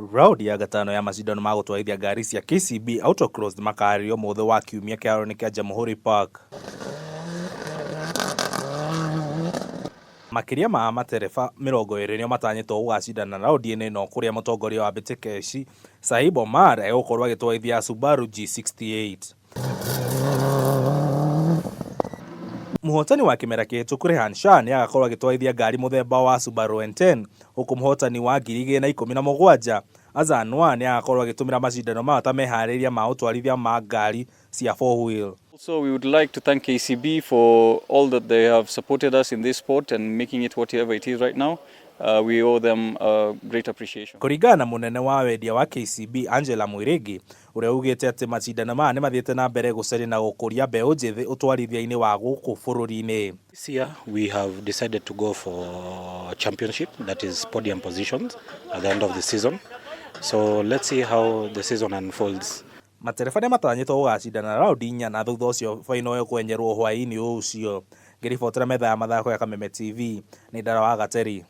Raundi ya gatano ya macindano ma gũtwarithia ngari cia KCB Autocross makaarĩrio mũthĩ wa kiumia kĩharo-inĩ kĩa Jamhuri Park. Makĩria ma matereba 20 nĩo matanyĩtwo gũgacindana raundi-inĩ ĩno, kũrĩa mũtongoria wa mbĩtĩka ici Sahib Omar egũkorwo agĩtwarithia Subaru G68. Mũhotani wa kĩmera kĩhĩtũku Rehan Shah nĩ agakorwo agĩtwarithia ngari mũthemba wa Subaru N10, huku mũhotani wa 2017 Azan One nĩ agakorwo agĩtũmĩra macindano maya ta meharĩria ma ũtwarithia ma ngari cia 4-wheel. Also, we would like to thank KCB for all that they have supported us in this sport and making it whatever it is right now. We owe them a great appreciation. Kũringana na mũnene wa wendia wa KCB Angela Mwirigi, ũrĩa ugĩte atĩ macindano maya nĩ mathiĩte na mbere gũcaria na gũkũria mbeũ njĩthĩ ũtwarithia-inĩ wa gũkũ bũrũri-inĩ. This year we have decided to go for championship, that is podium positions at the end of the season. So let's see how the season unfolds. Matereba nĩ matanyĩtwo gũgacindana raundi 4 na thutha ũcio final ĩkwenjerwo hwaĩ-inĩ ũcio. Ngĩribotera metha ya mathako ya Kameme TV, nĩ Ndara wa Gateri.